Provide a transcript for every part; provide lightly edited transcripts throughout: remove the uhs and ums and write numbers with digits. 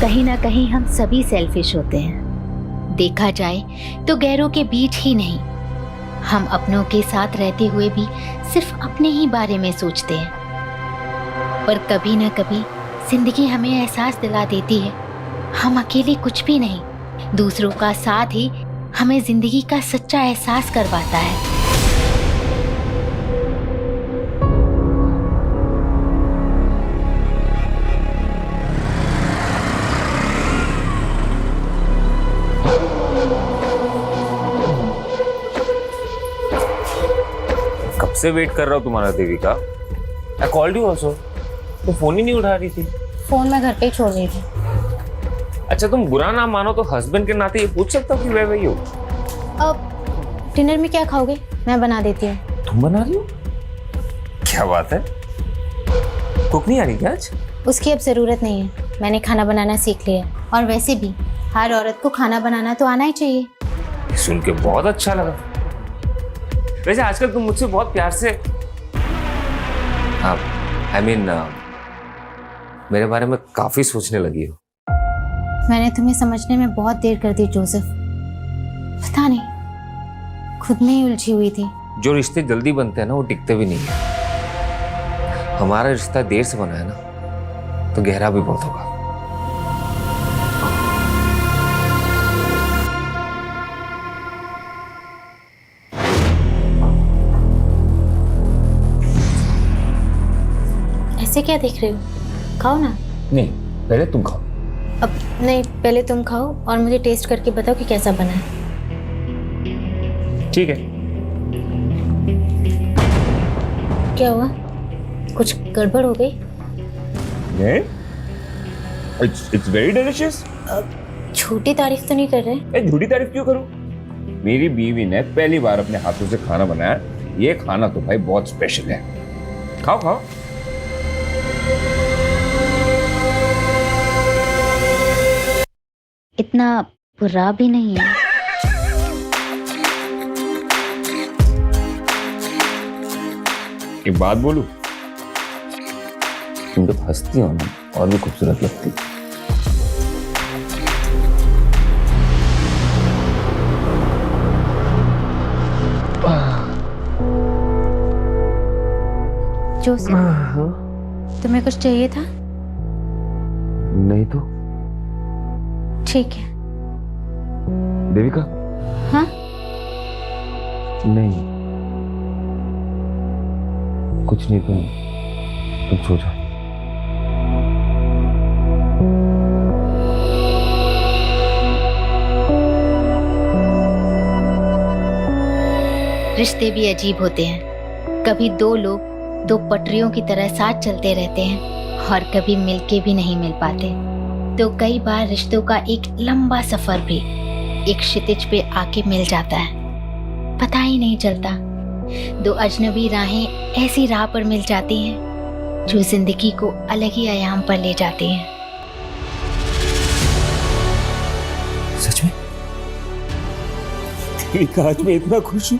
कहीं ना कहीं हम सभी सेल्फिश होते हैं। देखा जाए तो गैरों के बीच ही नहीं, हम अपनों के साथ रहते हुए भी सिर्फ अपने ही बारे में सोचते हैं। पर कभी ना कभी जिंदगी हमें एहसास दिला देती है हम अकेले कुछ भी नहीं, दूसरों का साथ ही हमें जिंदगी का सच्चा एहसास करवाता है। कब से वेट कर रहा हूँ तुम्हारा Devika. I called you also, तो फोन ही नहीं उठा रही थी। फोन मैं घर पे ही छोड़ रही थी। अच्छा तुम बुरा ना मानो तो हस्बैंड के नाते ये पूछ सकता हूँ कि वह वही हो। अब डिनर में क्या खाओगे? मैं बना देती हूँ। तुम बना रही हो? क्या बात है, कुक नहीं आ रही क्या आज? उसकी अब ज़रूरत नहीं है, मैंने खाना बनाना सीख लिया। और वैसे भी हर औरत को खाना बनाना तो आना ही चाहिए। सुन के बहुत अच्छा लगा। वैसे आजकल तुम मुझसे बहुत प्यार से मेरे बारे में काफी सोचने लगी हो। मैंने तुम्हें समझने में बहुत देर कर दी जोसेफ, पता नहीं, खुद में ही उलझी हुई थी। जो रिश्ते जल्दी बनते हैं ना वो टिकते भी नहीं है। हमारा रिश्ता देर से बना है ना तो गहरा भी बहुत होगा। ऐसे क्या देख रहे हो? खाओ ना। नहीं, पहले तुम खाओ। अब नहीं, पहले तुम खाओ और मुझे टेस्ट करके बताओ कि कैसा बना है। ठीक है। क्या हुआ? कुछ गड़बड़ हो गई? नहीं, it's very delicious। छोटी तारीफ तो नहीं कर रहे? झूठी तारीफ क्यों करूं? मेरी बीवी ने पहली बार अपने हाथों से खाना बनाया। ये खाना तो भाई बहुत स्पेशल है। खाओ खाओ। इतना बुरा भी नहीं है। एक बात बोलूं, तुम जब हंसती हो ना और भी खूबसूरत लगती। जोसेफ, तुम्हें कुछ चाहिए था? नहीं तो। ठीक है। देविका? हाँ? नहीं, कुछ नहीं। तुम सो जाओ। रिश्ते भी अजीब होते हैं। कभी दो लोग दो पटरियों की तरह साथ चलते रहते हैं और कभी मिलके भी नहीं मिल पाते। तो कई बार रिश्तों का एक लंबा सफर भी एक क्षितिज पे आके मिल जाता है, पता ही नहीं चलता। दो अजनबी राहें ऐसी राह पर मिल जाती हैं जो जिंदगी को अलग ही आयाम पर ले जाती हैं। सच में? देविका, आज मैं इतना खुश हूँ।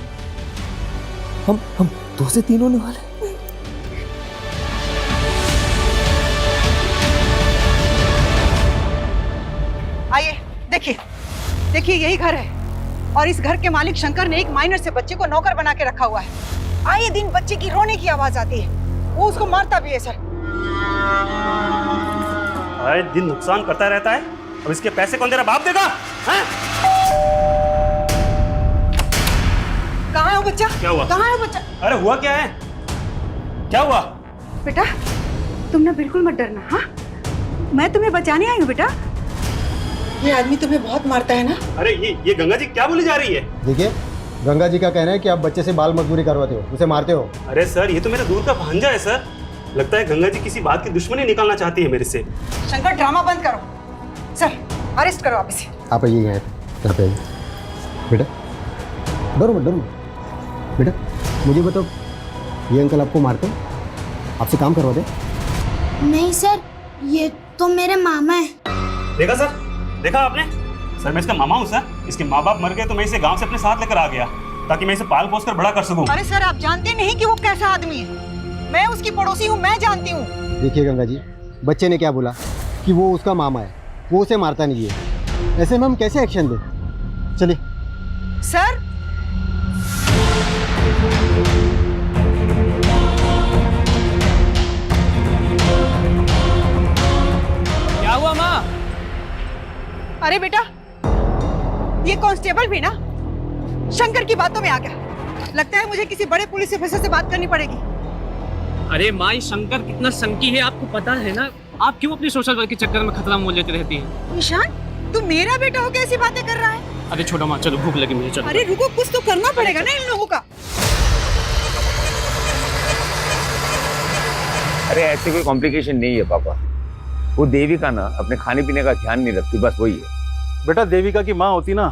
हम 2 से 3 होने वाले। आइए, देखिए यही घर है और इस घर के मालिक शंकर ने एक माइनर से बच्चे को नौकर बना के रखा हुआ है। आए दिन बच्चे की रोने की आवाज आती है, वो उसको मारता भी है सर। आए दिन नुकसान करता रहता है, अब इसके पैसे कौन तेरा बाप देगा? हैं? कहाँ है वो बच्चा? क्या हुआ? कहाँ है वो बच्चा? अरे हुआ क्या है? क्या हुआ? बेटा तुम ना बिल्कुल मत डरना। हाँ, मैं तुम्हें बचाने आई हूँ बेटा। ये आदमी तुम्हें बहुत मारता है ना? अरे ये गंगा जी क्या बोली जा रही है? देखिए, गंगा जी का कहना है कि आप बच्चे से बाल मजदूरी करवाते हो, उसे मारते हो। अरे सर, ये तो मेरा दूर का भांजा है सर। लगता है गंगा जी किसी बात की दुश्मनी निकालना चाहती है मेरे से। शंकर ड्रामा बंद करो सर, अरेस्ट करो आप इसे। आप आइए यहाँ पे आइए। बेटा डरो मत। बेटा मुझे बताओ, ये अंकल आपको मारते हैं? आपसे काम करवाते? नहीं सर, ये तो मेरे मामा है। देखा सर, देखा आपने? सर मैं इसका मामा हूँ सर। इसके माँ बाप मर गए तो मैं इसे गांव से अपने साथ लेकर आ गया ताकि मैं इसे पाल पोस कर बड़ा कर सकूं। अरे सर, आप जानते नहीं कि वो कैसा आदमी है। मैं उसकी पड़ोसी हूँ, मैं जानती हूँ। देखिए गंगा जी, बच्चे ने क्या बोला कि वो उसका मामा है, वो उसे मारता नहीं है। ऐसे में हम कैसे एक्शन दें? चलिए। सर, क्या हुआ माँ? अरे बेटा, ये कांस्टेबल भी ना शंकर की बातों में आ गया। लगता है मुझे किसी बड़े पुलिस ऑफिसर से बात करनी पड़ेगी। अरे माँ, ये शंकर कितना संकी है आपको पता है ना। आप क्यों अपनी सोशल वर्क के चक्कर में खतरा मोल लेती रहती है? ईशान, तू मेरा बेटा होकर ऐसी बातें कर रहा है? अरे छोड़ो माँ, चलो भूख लगी मुझे, चलो। अरे रुको, कुछ तो करना पड़ेगा ना इन लोगों का। अरे ऐसे कोई कॉम्प्लिकेशन नहीं है पापा। वो देविका ना अपने खाने पीने का ध्यान नहीं रखती, बस वही है। बेटा देविका की माँ होती ना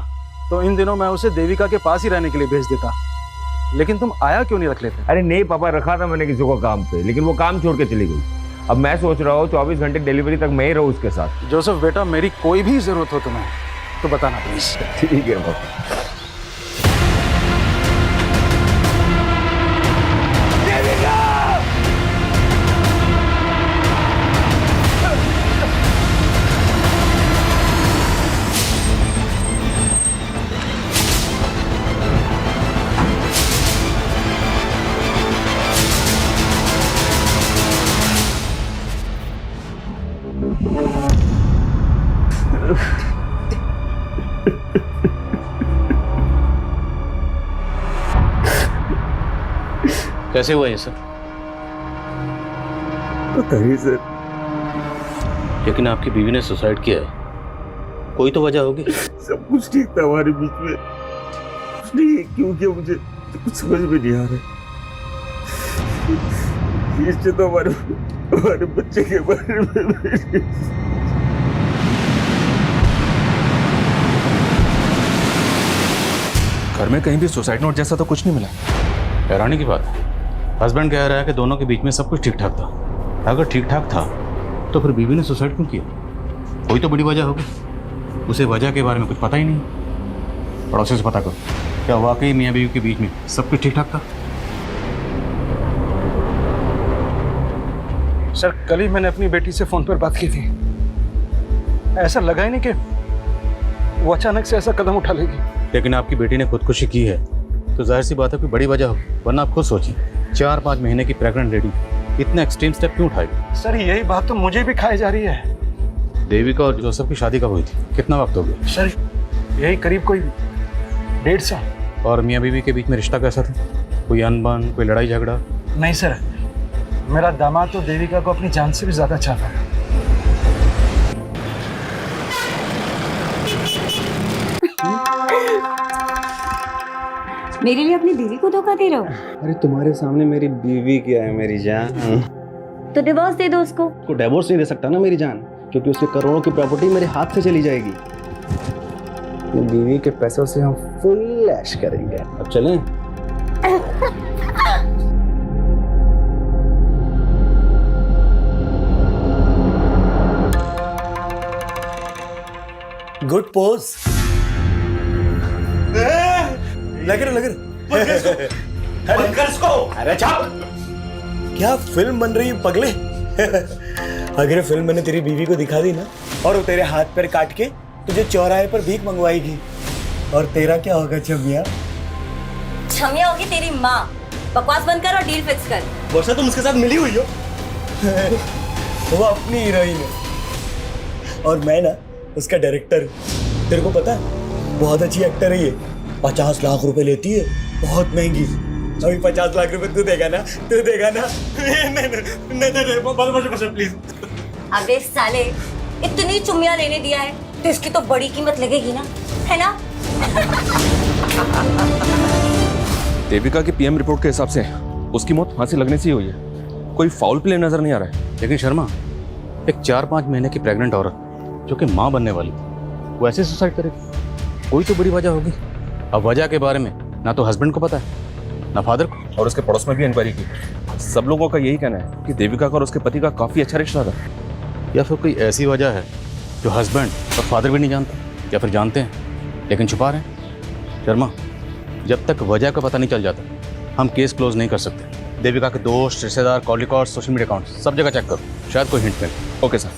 तो इन दिनों मैं उसे देविका के पास ही रहने के लिए भेज देता, लेकिन तुम आया क्यों नहीं रख लेते? अरे नहीं पापा, रखा था मैंने किसी को काम पे, लेकिन वो काम छोड़ के चली गई। अब मैं सोच रहा हूँ 24 घंटे डिलीवरी तक मैं ही रहूँ उसके साथ। जोसेफ बेटा, मेरी कोई भी जरूरत हो तुम्हें तो बताना प्लीज। ठीक है पापा। कैसे हुआ ये सर? पता नहीं सर। लेकिन आपकी बीवी ने सुसाइड किया है, कोई तो वजह होगी। सब कुछ ठीक था हमारे बीच में, नहीं क्यों किया मुझे कुछ समझ में नहीं आ रहा। इससे तो हमारे बच्चे के बारे में घर में कहीं भी सुसाइड नोट जैसा तो कुछ नहीं मिला। हैरानी की बात है, हस्बैंड कह रहा है कि दोनों के बीच में सब कुछ ठीक ठाक था। अगर ठीक ठाक था तो फिर बीवी ने सुसाइड क्यों किया? कोई तो बड़ी वजह होगी। उसे वजह के बारे में कुछ पता ही नहीं। पड़ोसी से पता करो, क्या वाकई मियाँ बीवी के बीच में सब कुछ ठीक ठाक था? सर, कल ही मैंने अपनी बेटी से फोन पर बात की थी। ऐसा लगा ही नहीं कि वो अचानक से ऐसा कदम उठा लेगी। लेकिन आपकी बेटी ने खुदकुशी की है तो जाहिर सी बात है कोई बड़ी वजह होगी, वरना आप खुद सोचिए 4-5 महीने की प्रेग्नेंट लेडी इतना एक्सट्रीम स्टेप क्यों उठाएगी? सर, यही बात तो मुझे भी खाई जा रही है। देविका और जोसेफ की शादी कब हुई थी? कितना वक्त हो गया? सर, यही करीब कोई 1.5 साल। और मियाँ बीवी के बीच में रिश्ता कैसा था? कोई अनबन, कोई लड़ाई झगड़ा? नहीं सर, मेरा दामाद तो देविका को अपनी जान से भी ज्यादा चाहता था। मेरे लिए अपनी बीवी को धोखा दे रहे हो? अरे तुम्हारे सामने मेरी बीवी क्या है मेरी जान। तो डिवोर्स दे दो उसको। को डिवोर्स नहीं दे सकता ना मेरी जान, क्योंकि उसके करोड़ों की प्रॉपर्टी मेरे हाथ से चली जाएगी। अपनी बीवी के पैसों से हम फुल ऐश करेंगे। अब चलें? Good pose. लग रहा अरे चाप, क्या फिल्म बन रही है पगले। अगर फिल्म मैंने तेरी बीवी को दिखा दी ना और वो तेरे हाथ पैर काट के तुझे चौराहे पर भीख मंगवाएगी, और तेरा क्या होगा छमिया? छमिया होगी तेरी माँ। बकवास बंद कर और डील फिक्स कर। वर्षा, तुम उसके साथ मिली हुई हो? वो अपनी हीरोइन है और मैं ना उसका डायरेक्टर हूँ। तेरे को पता है बहुत अच्छी एक्टर है ये। 50 लाख रुपए लेती है, बहुत महंगी। अभी 50 लाख रुपए तू देगा ना? तू देगा ना? नहीं प्लीज। अबे साले, इतनी चुम्मिया लेने दिया है तो इसकी तो बड़ी कीमत लगेगी ना, है ना? देविका की पीएम रिपोर्ट के हिसाब से उसकी मौत फांसी लगने से ही हुई है। कोई फाउल प्ले नजर नहीं आ रहा है। लेकिन शर्मा, एक 4-5 महीने की प्रेग्नेंट औरत जो कि माँ बनने वाली, वो ऐसे सुसाइड करेगी? कोई तो बड़ी वजह होगी। अब वजह के बारे में ना तो हस्बैंड को पता है ना फादर को। और उसके पड़ोस में भी इंक्वायरी की। सब लोगों का यही कहना है कि देविका का और उसके पति का काफी अच्छा रिश्ता था। या फिर कोई ऐसी वजह है जो हस्बैंड और फादर भी नहीं जानते, या फिर जानते हैं लेकिन छुपा रहे हैं। शर्मा, जब तक वजह का पता नहीं चल जाता हम केस क्लोज नहीं कर सकते। देविका के दोस्त, रिश्तेदार, call record, social media account सब जगह चेक करो, शायद कोई हिंट मिले। Okay sir.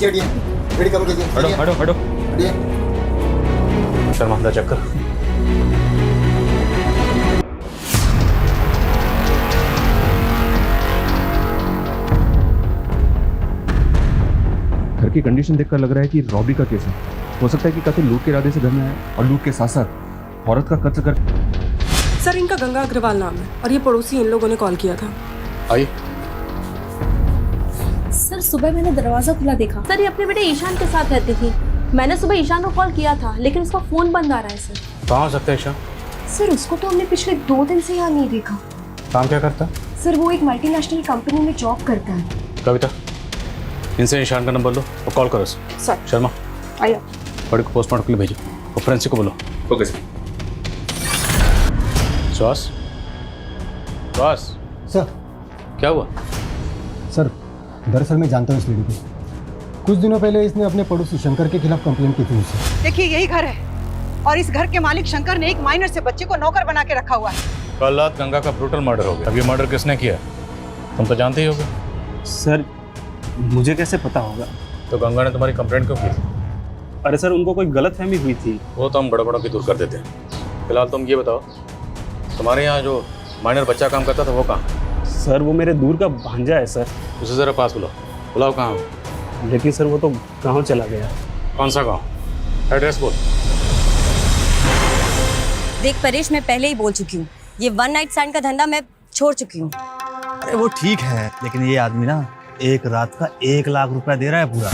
हटिए, बेटी कमर कीजिए। हटो हटो हटो। हटिए। शर्मा अंदर चेक कर। घर की कंडीशन देखकर लग रहा है कि रॉबरी का केस है। हो सकता है कि कातिल लूट के इरादे से घर में आया और लूट के साथ साथ औरत का कत्ल कर। सर इनका गंगा अग्रवाल नाम है और ये पड़ोसी इन लोगों ने कॉल किया था। आइए। सर सुबह मैंने दरवाजा खुला देखा। सर ये अपने बेटे ईशान के साथ रहती थी। मैंने सुबह ईशान को कॉल किया था लेकिन उसका फोन बंद आ रहा है सर। कहाँ हो सकता है ईशान? सर उसको तो हमने पिछले 2 दिन से यहाँ नहीं देखा। काम क्या करता? सर वो एक मल्टीनेशनल कंपनी में जॉब करता है। कविता, इनसे ईशान का नंबर लो और कॉल करो सर। शर्मा आइए। बड़ी को पोस्टमार्टम के लिए भेजो और फोरेंसिक को बोलो। Okay sir. श्वास श्वास सर। क्या हुआ? सर दरअसल मैं जानता हूँ इस लड़की को। कुछ दिनों पहले इसने अपने पड़ोसी शंकर के खिलाफ कंप्लेंट की थी मुझसे। देखिए यही घर है और इस घर के मालिक शंकर ने एक माइनर से बच्चे को नौकर बना के रखा हुआ है। कल रात गंगा का ब्रूटल मर्डर हो गया। अब ये मर्डर किसने किया तुम तो जानते ही होगे। सर मुझे कैसे पता होगा? तो गंगा ने तुम्हारी कंप्लेंट क्यों की? अरे सर उनको कोई गलतफहमी हुई थी। वो तो हम बड़े बड़ों की दूर कर देते हैं। फिलहाल तुम ये बताओ, तुम्हारे यहाँ जो माइनर बच्चा काम करता था वो कहाँ? सर वो मेरे दूर का भांजा है सर। उसे ज़रा पास बुलाओ। बुलाओ कहाँ? लेकिन सर वो तो गाँव चला गया। कौन सा गाँव? एड्रेस बोल। देख परेश, मैं पहले ही बोल चुकी हूँ, ये 1 नाइट स्टैंड का धंधा मैं छोड़ चुकी हूँ। अरे वो ठीक है, लेकिन ये आदमी ना एक रात का 1 लाख रुपया दे रहा है पूरा।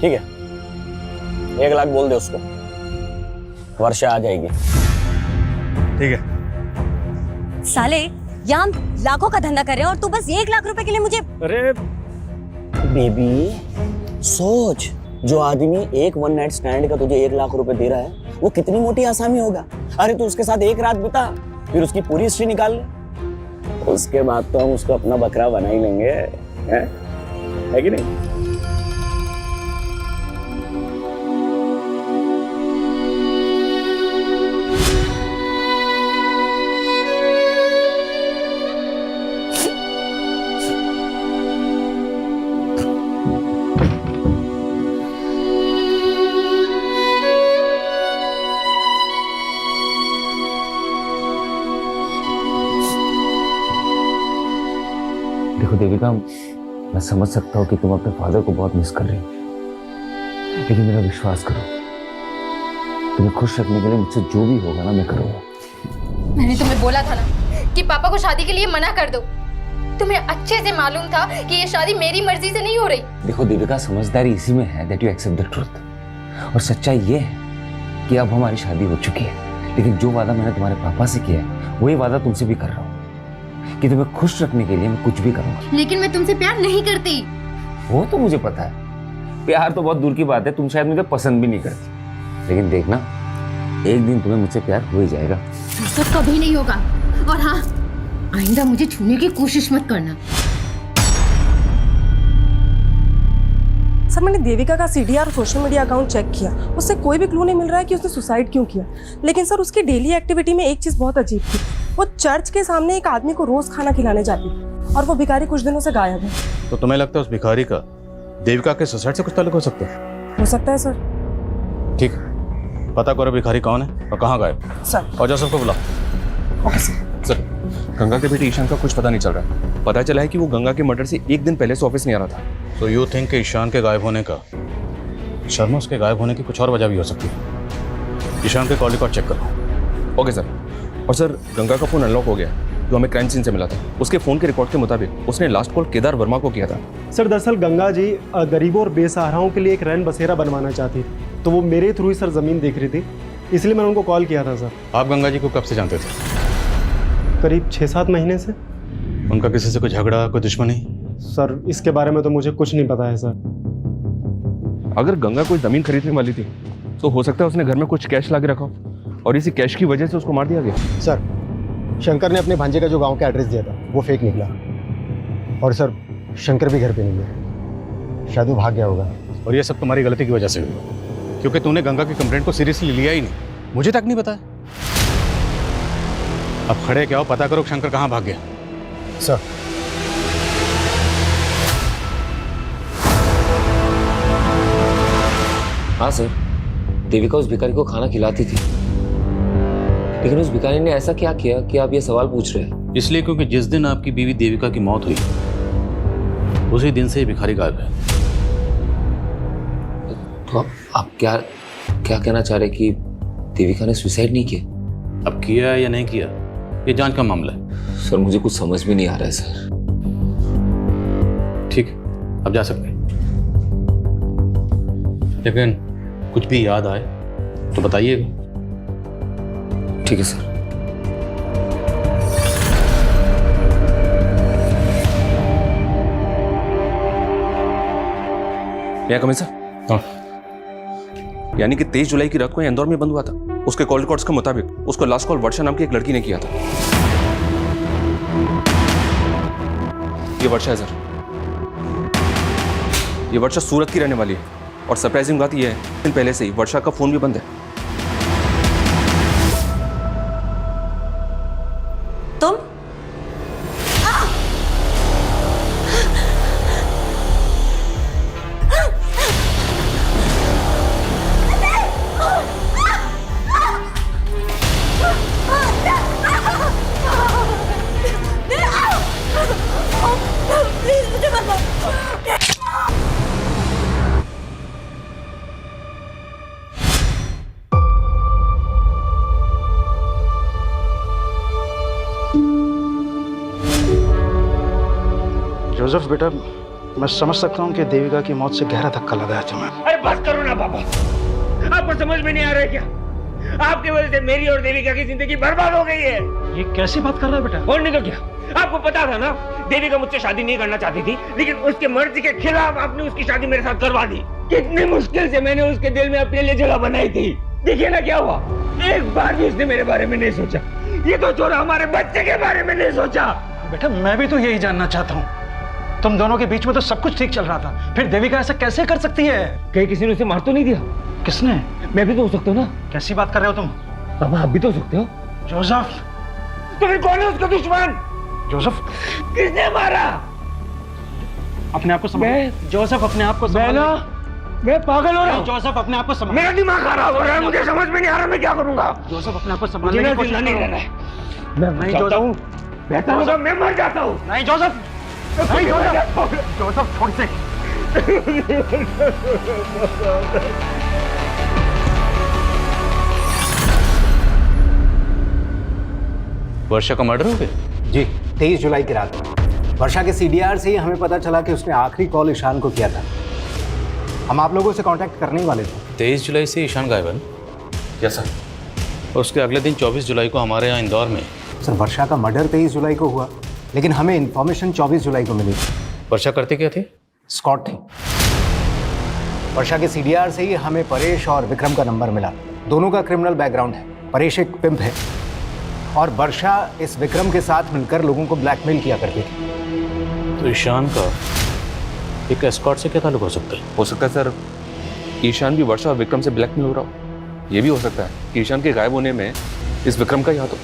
ठीक है, 1 लाख बोल दे उसको, वर्षा आ जाएगी। ठीक है। साले यहाँ हम लाखों का धंधा कर रहे हैं और तू बस 1 लाख रुपए के लिए मुझे। अरे बेबी सोच, जो आदमी एक 1 नाइट स्टैंड का तुझे 1 लाख रुपए दे रहा है वो कितनी मोटी आसामी होगा। अरे तू उसके साथ एक रात बिता, फिर उसकी पूरी हिस्ट्री निकाल ले, उसके बाद तो हम उसको अपना बकरा बना ही लेंगे, है कि नहीं? देखो देविका, मैं समझ सकता हूँ कि तुम अपने फादर को बहुत मिस कर रही हो, लेकिन मेरा विश्वास करो, तुम्हें खुश रखने के लिए मुझसे जो भी होगा ना मैं करूँगा। मैंने तुम्हें बोला था ना कि पापा को शादी के लिए मना कर दो। तुम्हें अच्छे से मालूम था कि ये शादी मेरी मर्जी से नहीं हो रही। देखो देविका, समझदारी इसी में है that you accept the truth. और सच्चाई ये है कि अब हमारी शादी हो चुकी है, लेकिन जो वादा मैंने तुम्हारे पापा से किया है वही वादा तुमसे भी कर रहा हूँ कि तुम्हें खुश रखने के लिए मैं कुछ भी करूँगा। लेकिन मैं तुमसे प्यार नहीं करती। वो तो मुझे पता है, प्यार तो बहुत दूर की बात है, तुम शायद मुझे पसंद भी नहीं करती, लेकिन देखना एक दिन तुम्हें मुझसे प्यार हो ही जाएगा। ऐसा कभी नहीं होगा, और हाँ, आइंदा मुझे छूने की कोशिश मत करना। सर मैंने देविका का CDR और सोशल मीडिया अकाउंट चेक किया, उससे कोई भी क्लू नहीं मिल रहा है कि उसने सुसाइड क्यों किया। लेकिन सर उसकी डेली एक्टिविटी में एक चीज़ बहुत अजीब थी, वो चर्च के सामने एक आदमी को रोज खाना खिलाने जाती थी और वो भिखारी कुछ दिनों से गायब है। तो तुम्हें लगता है उस भिखारी का देविका के सुसाइड से कुछ ताल्लुक हो सकता है? हो सकता है सर। ठीक, पता करो भिखारी कौन है और कहाँ गायब सर। और सबको बुलाओ। Okay sir. सर, गंगा के बेटे ईशान का कुछ पता नहीं चल रहा है। पता चला है कि वो गंगा के मर्डर से 1 दिन पहले से ऑफिस नहीं आ रहा था। तो यू थिंक कि ईशान के गायब होने का, शर्मा उसके गायब होने की कुछ और वजह भी हो सकती है। ईशान के कॉल रिकॉर्ड चेक करो। Okay sir. और सर, गंगा का फोन अनलॉक हो गया जो हमें क्राइम सीन से मिला था। उसके फोन के रिकॉर्ड के मुताबिक उसने लास्ट कॉल केदार वर्मा को किया था। सर दरअसल गंगा जी गरीबों और बेसहाराओं के लिए एक रैन बसेरा बनवाना चाहती थी, तो वो मेरे थ्रू ही सर ज़मीन देख रही थी, इसलिए मैंने उनको कॉल किया था सर। आप गंगा जी को कब से जानते थे? करीब 6-7 महीने से। उनका किसी से कोई झगड़ा, कोई दुश्मनी? सर इसके बारे में तो मुझे कुछ नहीं पता है सर। अगर गंगा कोई ज़मीन खरीदने वाली थी तो हो सकता है उसने घर में कुछ कैश ला के रखा हो और इसी कैश की वजह से उसको मार दिया गया। सर शंकर ने अपने भांजे का जो गांव का एड्रेस दिया था वो फेक निकला, और सर शंकर भी घर पे नहीं है, शायद वो भाग गया होगा। और ये सब तुम्हारी गलती की वजह से हुआ, क्योंकि तूने गंगा की कंप्लेंट को सीरियसली लिया ही नहीं, मुझे तक नहीं बताया। अब खड़े क्या हो, पता करो शंकर कहाँ भाग गया। सर। हाँ सर, देविका उस भिखारी को खाना खिलाती थी, लेकिन उस भिखारी ने ऐसा क्या किया कि आप ये सवाल पूछ रहे हैं? इसलिए क्योंकि जिस दिन आपकी बीवी देविका की मौत हुई उसी दिन से ये भिखारी गायब है। तो आप क्या कहना चाह रहे कि देविका ने सुसाइड नहीं किया? अब किया या नहीं किया ये जांच का मामला है। सर मुझे कुछ समझ में नहीं आ रहा है सर। ठीक है, अब जा सकते हैं, लेकिन कुछ भी याद आए तो बताइएगा। ठीक है सर। Commissioner sir. हाँ। यानी कि 23 जुलाई की रात को इंदौर में बंद हुआ था। उसके कॉल रिकॉर्ड्स के मुताबिक उसको लास्ट कॉल वर्षा नाम की एक लड़की ने किया था। ये वर्षा है सर, ये वर्षा सूरत की रहने वाली है। और सरप्राइजिंग बात यह है, दिन पहले से ही वर्षा का फोन भी बंद है। तुम जोसेफ बेटा, मैं समझ सकता हूँ कि देविका की मौत से गहरा धक्का लगा है तुम्हें। अरे बस करो ना पापा, आपको समझ में नहीं आ रहा है क्या? आपकी वजह से मेरी और देविका की जिंदगी बर्बाद हो गई है। ये कैसी बात कर रहा है बेटा? और नहीं तो क्या, आपको पता था ना देविका मुझसे शादी नहीं करना चाहती थी, लेकिन उसके मर्जी के खिलाफ आपने उसकी शादी मेरे साथ करवा दी। कितनी मुश्किल से मैंने उसके दिल में अपने लिए जगह बनाई थी। देखिए ना क्या हुआ, एक बार भी उसने मेरे बारे में नहीं सोचा। ये तो छोड़ा, हमारे बच्चे के बारे में नहीं सोचा। बेटा मैं भी तो यही जानना चाहता हूँ, तुम दोनों के बीच में तो सब कुछ ठीक चल रहा था, फिर देविका ऐसा कैसे कर सकती है? कहीं किसी ने उसे मार तो नहीं दिया? किसने? मैं भी तो हो सकता हूँ ना। कैसी बात कर रहे हो तुम? पापा आप भी तो हो सकते हो। जोसेफ, तो फिर कौन है उसका दुश्मन? जोसेफ, किसने मारा? अपने आप को संभाल। जोसेफ अपने आप को संभाल। मैं पागल हो रहा हूँ। जोसेफ अपने आप को संभाल। मेरा दिमाग खराब हो रहा है, मुझे समझ में नहीं आ रहा मैं क्या करूंगा। जोसेफ अपने आप को संभालने की कोशिश नहीं करो। रहना है। मैं नहीं जाता हूँ, बेहतर होगा मैं मर जाता हूँ। नहीं जोसेफ, नहीं जोसेफ, जोसेफ छोड़ से। वर्षा का मर्डर हो गया? जी, 23 जुलाई की रात में वर्षा के सीडीआर से ही हमें पता चला कि उसने आखिरी कॉल ईशान को किया था। हम आप लोगों से कांटेक्ट करने ही वाले थे। 23 जुलाई से ईशान गायब है? Yes sir. और उसके अगले दिन 24 जुलाई को हमारे यहाँ इंदौर में। सर वर्षा का मर्डर 23 जुलाई को हुआ, लेकिन हमें इन्फॉर्मेशन 24 जुलाई को मिली थी। वर्षा करते क्या थे? स्कॉट थी। वर्षा के सीडीआर से ही हमें परेश और विक्रम का नंबर मिला। दोनों का क्रिमिनल बैकग्राउंड है। परेश एक पिम्प है और वर्षा इस विक्रम के साथ मिलकर लोगों को ब्लैकमेल किया करती थी। तो ईशान का एक एस्कॉर्ट से क्या ताल्लुक हो सकता है? हो सकता है सर ईशान भी वर्षा और विक्रम से ब्लैकमेल हो रहा हो। ये भी हो सकता है कि ईशान के गायब होने में इस विक्रम का ही हाथ हो।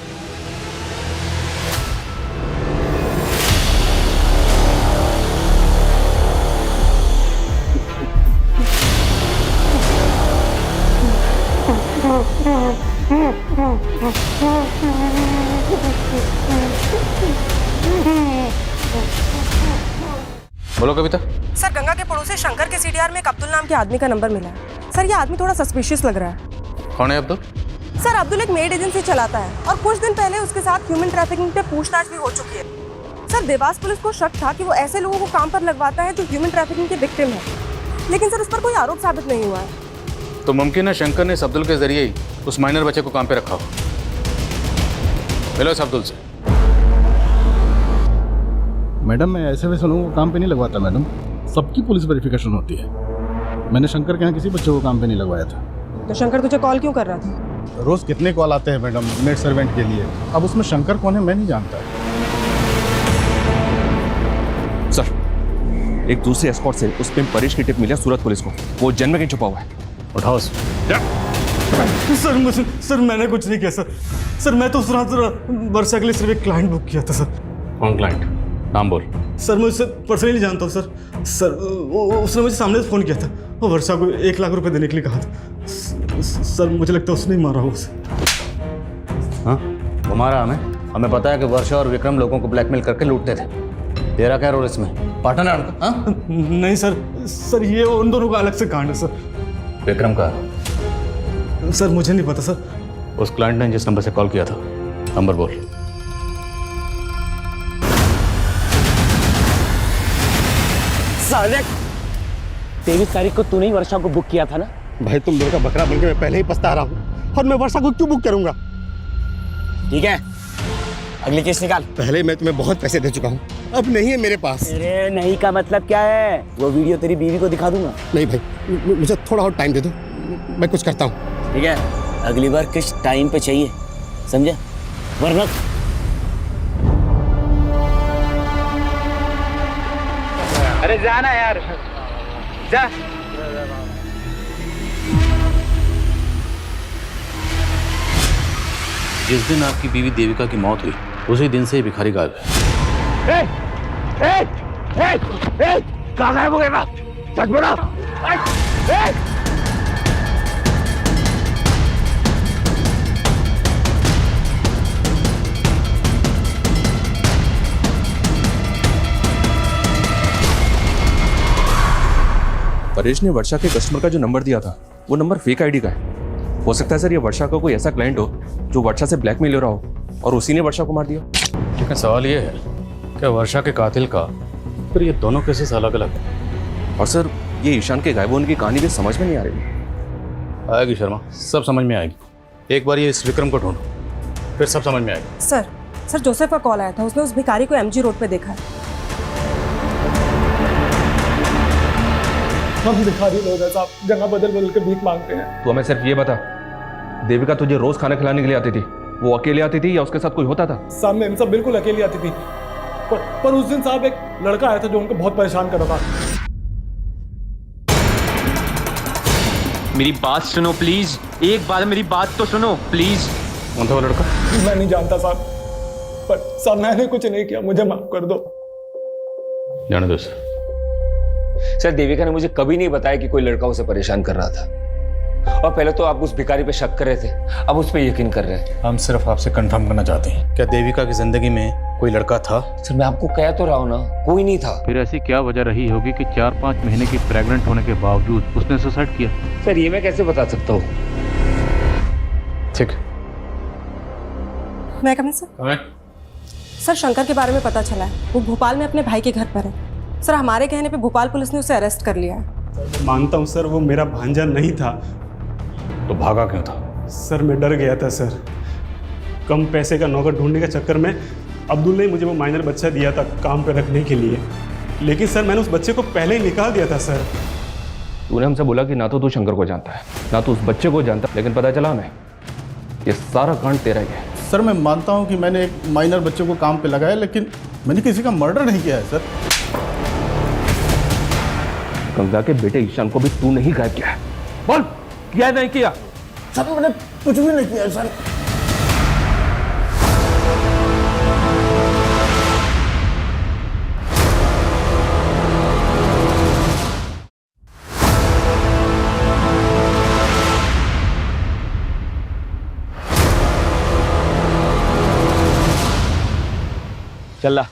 बोलो कविता। सर गंगा के पड़ोसी शंकर के सीडीआर में एक अब्दुल नाम के आदमी का नंबर मिला है। सर ये आदमी थोड़ा सस्पिशियस लग रहा है। कौन है अब्दुल? सर अब्दुल एक मेड एजेंसी चलाता है और कुछ दिन पहले उसके साथ ह्यूमन ट्रैफिकिंग पे पूछताछ भी हो चुकी है। सर देवास पुलिस को शक था कि वो ऐसे लोगों को काम पर लगवाता है जो ह्यूमन ट्रैफिकिंग के विक्टिम है, लेकिन सर उस पर कोई आरोप साबित नहीं हुआ है। तो मुमकिन है शंकर ने इस अब्दुल के जरिए ही उस माइनर बच्चे को काम पे रखा हो। मिलो इस अब्दुल से। मैडम मैं ऐसे वैसे लोगों को काम पे नहीं लगवाता मैडम, सबकी पुलिस वेरिफिकेशन होती है। मैंने शंकर के यहाँ किसी बच्चे को काम पे नहीं लगवाया था। तो शंकर तुझे कॉल क्यों कर रहा था? रोज कितने कॉल आते हैं मैडम मेड सर्वेंट के लिए, अब उसमें शंकर कौन है मैं नहीं जानता। सर एक दूसरे एस्कॉर्ट से उस पे परेश की टिप मिली सूरत पुलिस को, वो जन्म में कहीं छुपा हुआ है। उठाओ सर मैंने कुछ नहीं किया सर। सर मैं तो उस रात वर्षा के लिए सिर्फ एक क्लाइंट बुक किया था सर। कौन क्लाइंट? नाम बोल। सर मैं उससे पर्सनली जानता हूँ सर। सर उसने मुझे सामने से फ़ोन किया था और वर्षा को 1 लाख रुपए देने के लिए कहा था। सर मुझे लगता है उसने ही मारा हो उसे। हाँ, वो मारा हमें पता है कि वर्षा और विक्रम लोगों को ब्लैकमेल करके लूटते थे। तेरा क्या रोल इसमें? पार्टनर है उनका? हाँ? नहीं सर ये उन दोनों का अलग से कांड है सर। विक्रम का? सर मुझे नहीं पता सर। उस क्लाइंट ने जिस नंबर से कॉल किया था, नंबर बोल। साले 23 तारीख को तूने ही वर्षा को बुक किया था ना? भाई तुम लोगों का बकरा बनके मैं पहले ही पछता रहा हूँ, और मैं वर्षा को क्यों बुक करूंगा? ठीक है, अगली केस निकाल। पहले मैं तुम्हें बहुत पैसे दे चुका हूँ, अब नहीं है मेरे पास। अरे नहीं का मतलब क्या है? वो वीडियो तेरी बीवी को दिखा दूंगा। नहीं भाई, मुझे थोड़ा और टाइम दे दो, मैं कुछ करता हूँ। ठीक है, अगली बार किस टाइम पे चाहिए, समझे? वरना अरे जाना यार, जा। जिस दिन आपकी बीवी देविका की मौत हुई, उसी दिन से ये भिखारी गायब है। कहाँ गायब हो गया? सच बोलो। परेश ने वर्षा के कस्टमर का जो नंबर दिया था, वो नंबर फेक आईडी का है। हो सकता है सर ये वर्षा का कोई ऐसा क्लाइंट हो जो वर्षा से ब्लैकमेल हो रहा हो और उसी ने वर्षा को मार दिया। लेकिन सवाल ये है कि वर्षा के कातिल का फिर ये दोनों केसेस अलग अलग है। और सर ये ईशान के गायब होने की कहानी भी समझ में नहीं आ रही। आएगी शर्मा, सब समझ में आएगी। एक बार ये इस विक्रम को ढूंढो, फिर सब समझ में आएगी। सर जोसेफ का कॉल आया था, उसने उस भिखारी को MG रोड पे देखा है। हम भिखारी लोग हैं साहब, जगह बदल बदल के भीख मांगते हैं। तो हमें सिर्फ ये बता, देविका तुझे रोज खाना खिलाने के लिए आती थी, वो अकेले आती थी या उसके साथ कोई होता था? सामने इन सब बिल्कुल अकेली आती थी, पर उस दिन साहब एक लड़का आया था जो उनको बहुत परेशान कर रहा था। मेरी बात सुनो प्लीज, एक बार मेरी बात तो सुनो प्लीज। कौन था वो लड़का? मैं नहीं जानता साहब, पर साहब मैंने कुछ नहीं किया, मुझे माफ कर दो। जाने दो सर, देविका ने मुझे कभी नहीं बताया कि कोई लड़का उसे परेशान कर रहा था। और पहले तो आप उस भिखारी पे शक कर रहे थे, अब उस पे यकीन कर रहे हैं। हम सिर्फ आपसे कंफर्म करना चाहते हैं, क्या देविका की जिंदगी में कोई लड़का था? सर मैं आपको कह तो रहा हूँ ना, कोई नहीं था। फिर ऐसी क्या वजह रही होगी कि 4-5 महीने की प्रेग्नेंट होने के बावजूद उसने सुसाइड किया? सर ये मैं कैसे बता सकता हूँ? ठीक। मैं कमिंग सर? सर शंकर के बारे में पता चला है, वो भोपाल में अपने भाई के घर पर है। सर हमारे कहने पे भोपाल पुलिस ने उसे अरेस्ट कर लिया है। मानता हूँ सर, वो मेरा भांजा नहीं था। तो भागा क्यों था? सर मैं डर गया था सर। कम पैसे का नौकर ढूंढने के चक्कर में अब्दुल ने मुझे वो माइनर बच्चा दिया था काम पे रखने के लिए, लेकिन सर मैंने उस बच्चे को पहले ही निकाल दिया था सर। तूने हमसे बोला कि ना तो तू शंकर को जानता है, ना तो उस बच्चे को जानता, लेकिन पता चला हमें ये सारा कांड तेरा ही है। सर मैं मानता हूँ कि मैंने एक माइनर बच्चे को काम पे लगाया, लेकिन मैंने किसी का मर्डर नहीं किया है सर। गंगा के बेटे ईशान को भी तू नहीं गायब किया है? बोल, किया नहीं किया? सर मैंने कुछ भी नहीं किया सर। चल ला,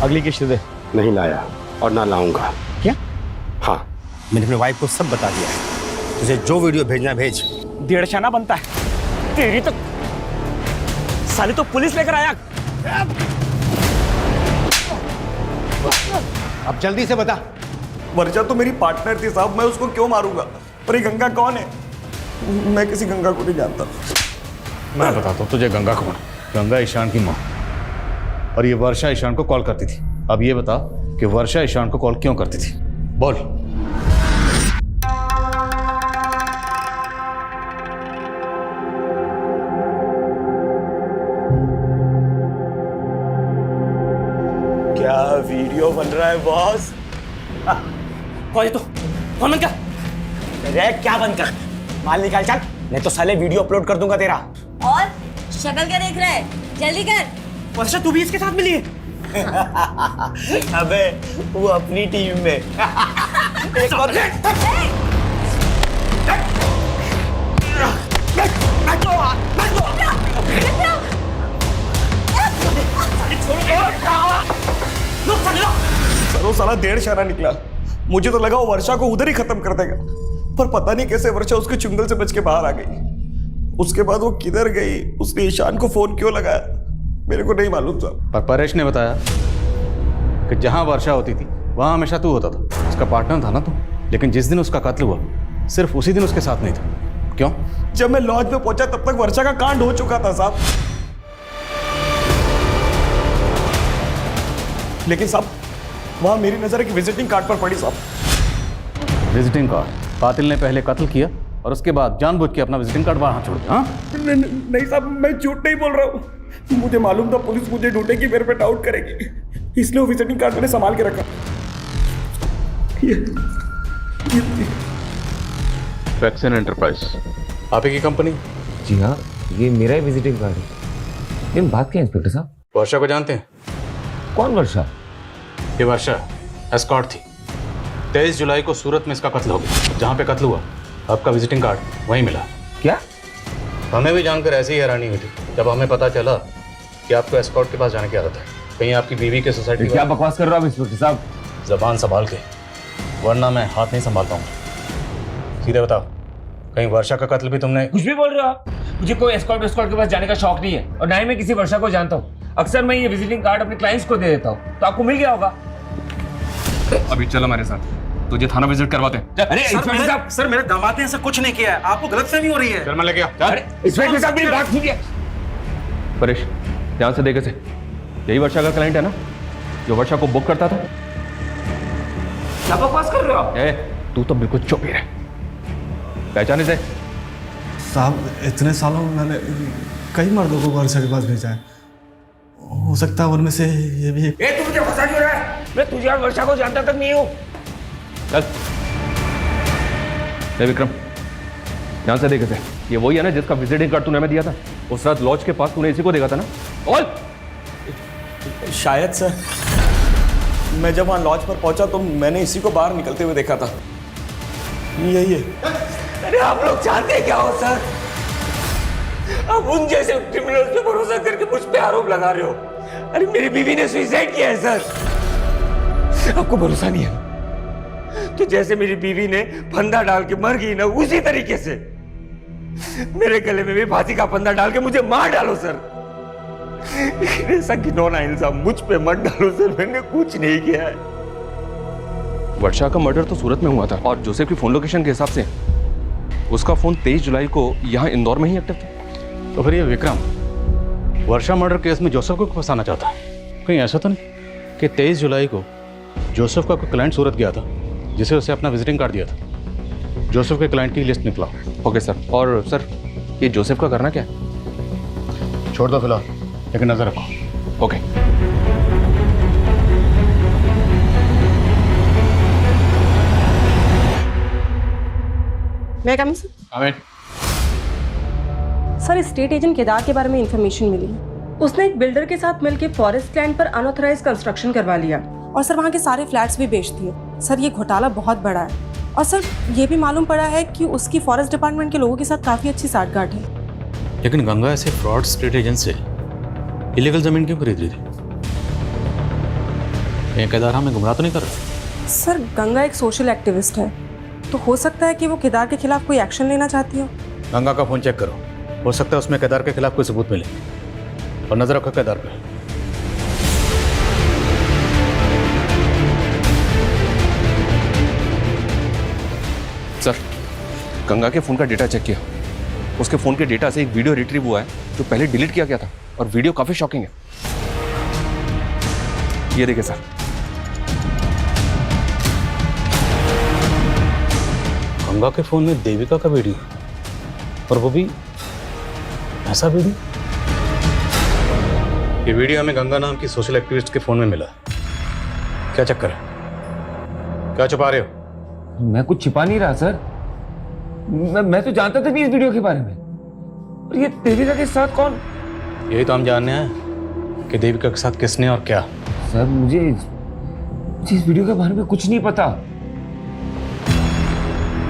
अगली किस्त दे। नहीं लाया और ना लाऊंगा। क्या? हाँ, मैंने अपनी वाइफ को सब बता दिया है। तुझे जो वीडियो भेजना है भेज। 1.5 आना बनता है तेरी तो। साले तो पुलिस लेकर आया। अब जल्दी से बता। वर्षा तो मेरी पार्टनर थी साहब, मैं उसको क्यों मारूंगा? पर ये गंगा कौन है? मैं किसी गंगा को नहीं जानता। मैं बताता हूँ तुझे गंगा कौन। गंगा ईशान की माँ, और ये वर्षा ईशान को कॉल करती थी। अब ये बता कि वर्षा ईशान को कॉल क्यों करती थी, बोल। क्या वीडियो बन रहा है बॉस? कौन है तू? कौन बंद कर? अरे क्या बंद कर? माल निकाल चल, नहीं तो साले वीडियो अपलोड कर दूंगा तेरा। और शक्ल क्या देख रहा है? जल्दी कर। वर्षा तू भी इसके साथ मिली है? अबे वो अपनी टीम में एक और सर वो साला डेढ़ शाना निकला। मुझे तो लगा वो वर्षा को उधर ही खत्म कर देगा, पर पता नहीं कैसे वर्षा उसके चुंगल से बच के बाहर आ गई। उसके बाद वो किधर गई, उसने ईशान को फोन क्यों लगाया, मेरे को नहीं मालूम था। पर परेश ने बताया कि जहां वर्षा होती थी वहां हमेशा तू होता था, उसका पार्टनर था ना तू। लेकिन जिस दिन उसका कत्ल हुआ सिर्फ उसी दिन उसके साथ नहीं था। क्यों? जब मैं लॉज में पहुंचा तब तक वर्षा का कांड हो चुका था साहब। लेकिन साहब वहां मेरी नजर एक विजिटिंग कार्ड पर पड़ी साहब। Visiting card? कातिल ने पहले कत्ल किया और उसके बाद जानबूझ के अपना विजिटिंग कार्ड वहां छोड़ दिया। हाँ? नहीं साहब, मैं झूठ नहीं बोल रहा हूँ। मुझे मालूम था पुलिस मुझे ढूंढेगी, मेरे पे डाउट करेगी, इसलिए वो विजिटिंग कार्ड मैंने संभाल के रखा। फैक्सन एंटरप्राइज आप ही की कंपनी? जी हाँ, ये मेरा ही विजिटिंग कार्ड है। लेकिन बात क्या है इंस्पेक्टर साहब? वर्षा को जानते हैं? कौन वर्षा? ये वर्षा एस्कॉर्ट थी। 23 जुलाई को सूरत में इसका कत्ल हो गया। जहाँ पे कत्ल हुआ आपका विजिटिंग कार्ड वहीं मिला। क्या? हमें भी जानकर ऐसी ही हैरानी हुई थी जब हमें पता चला कि आपको एस्कॉर्ट के पास जाने की आदत है। कहीं आपकी बीवी के सोसाइटी? क्या बकवास कर रहा हूँ इंस्पेक्टर साहब? जबान संभाल के, वरना मैं हाथ नहीं संभाल पाऊंगा। सीधे बताओ, कहीं वर्षा का कत्ल भी तुमने? कुछ भी बोल रहे हो आप? मुझे कोई एस्कॉर्ट के पास जाने का शौक नहीं है और ना ही मैं किसी वर्षा को जानता हूँ। अक्सर मैं ये विजिटिंग कार्ड अपने क्लाइंट्स को दे देता हूँ, तो आपको मिल गया होगा। अभी चलो मेरे साथ, तुझे थाना विजिट करवाते हैं। अरे इंस्पेक्टर साहब, सर मेरे दामाद ने ऐसा कुछ नहीं किया है, आपको गलतफहमी हो रही है। चल मैं लेके आ। अरे इंस्पेक्टर साहब मेरी बात सुनिए। परेश ध्यान से देखे से, यही वर्षा का क्लाइंट है ना जो वर्षा को बुक करता था? क्या बकवास कर रहे हो आप? तू तो बिल्कुल चुप ही रह। पहचाने से? साहब इतने सालों में मैंने कई मर्दों को वर्षा के पास भेजा है, हो सकता है उनमें से ये भी एक। तू मुझे फंसा क्यों रहा है? मैं तुझे और वर्षा को जानता तक नहीं हूँ। चल विक्रम, ध्यान से देखे थे, ये वही है ना जिसका विजिटिंग कार्ड तूने हमें दिया था? उस रात लॉज के पास तूने इसी को देखा था ना? और शायद सर, मैं जब वहाँ लॉज पर पहुंचा तो मैंने इसी को बाहर निकलते हुए देखा था। यही है। अरे आप लोग जानते क्या हो सर? आप उन जैसे क्रिमिनल्स पे भरोसा करके मुझ पे आरोप लगा रहे हो। अरे मेरी बीवी ने सुसाइड किया है सर। आपको भरोसा नहीं है तो जैसे मेरी बीवी ने फंदा डाल के मर गई ना, उसी तरीके से मेरे गले में भी फांसी का फंदा डाल के मुझे मार डालो सर। ऐसा घिनौना इल्जाम मुझ पे मत डालो सर, मैंने कुछ नहीं किया है। वर्षा का मर्डर तो सूरत में हुआ था और जोसेफ की फोन लोकेशन के हिसाब से उसका फोन 23 जुलाई को यहाँ इंदौर में ही एक्टिव था। तो फिर ये विक्रम वर्षा मर्डर केस में जोसेफ को फंसाना चाहता है? कहीं ऐसा तो नहीं कि 23 जुलाई को जोसेफ का कोई क्लाइंट सूरत गया था जिसे उसे अपना विजिटिंग कार्ड दिया था? जोसेफ के क्लाइंट की लिस्ट निकला। Okay sir. और सर ये जोसेफ का करना क्या है? छोड़ दो फिलहाल, लेकिन नजर रखो। ओके। मैं come sir? Sir state agent Kedar के बारे में इंफॉर्मेशन मिली। उसने एक बिल्डर के साथ मिलकर फॉरेस्ट लैंड पर अनऑथराइज कंस्ट्रक्शन करवा लिया और सर वहाँ के सारे फ्लैट्स भी बेच दिए। सर ये घोटाला बहुत बड़ा है और सर ये भी मालूम पड़ा है कि उसकी फॉरेस्ट डिपार्टमेंट के लोगों के साथ काफ़ी अच्छी साठगांठ है। लेकिन गंगा ऐसे फ्रॉड स्टेट एजेंट से इलीगल जमीन क्यों खरीद रही थी? ये केदार हमें गुमराह तो नहीं कर रहा? सर गंगा एक सोशल एक्टिविस्ट है, तो हो सकता है कि वो केदार के खिलाफ कोई एक्शन लेना चाहती हो। गंगा का फोन चेक करो, हो सकता है उसमें केदार के खिलाफ कोई सबूत मिले। और नजर रखो केदार पे। सर गंगा के फोन का डेटा चेक किया, उसके फोन के डेटा से एक वीडियो रिट्रीव हुआ है जो पहले डिलीट किया गया था और वीडियो काफी शॉकिंग है। ये देखिए सर। गंगा के फोन में देविका का वीडियो, और वो भी ऐसा वीडियो? ये वीडियो हमें गंगा नाम की सोशल एक्टिविस्ट के फोन में मिला। क्या चक्कर है? क्या छुपा रहे हो? मैं कुछ छिपा नहीं रहा सर। मैं तो जानता था नहीं इस वीडियो के बारे में। और ये देविका के साथ कौन? यही तो हम जानने हैं कि देविका के साथ किसने और क्या। सर मुझे इस वीडियो के बारे में कुछ नहीं पता।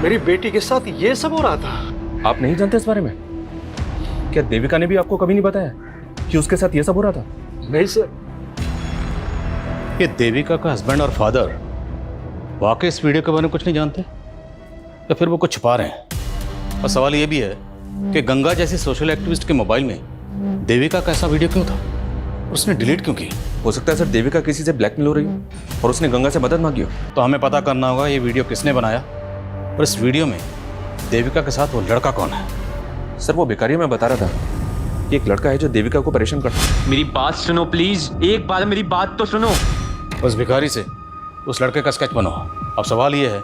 मेरी बेटी के साथ ये सब हो रहा था। आप नहीं जानते इस बारे में? क्या देविका ने भी आपको कभी नहीं बताया कि उसके साथ ये सब हो रहा था? नहीं सर। ये देविका का हस्बैंड और फादर वाकई इस वीडियो के बारे में कुछ नहीं जानते या फिर वो कुछ छुपा रहे हैं? और सवाल ये भी है कि गंगा जैसी सोशल एक्टिविस्ट के मोबाइल में देविका का ऐसा वीडियो क्यों था? उसने डिलीट क्यों की? हो सकता है सर देविका किसी से ब्लैकमेल हो रही हो और उसने गंगा से मदद मांगी हो। तो हमें पता करना होगा ये वीडियो किसने बनाया और इस वीडियो में देविका के साथ वो लड़का कौन है। सर वो भिखारी मैं बता रहा था कि एक लड़का है जो देविका को परेशान करता है। मेरी बात सुनो प्लीज, एक बार मेरी बात तो सुनो। उस भिखारी से उस लड़के का स्केच बनाओ। अब सवाल ये है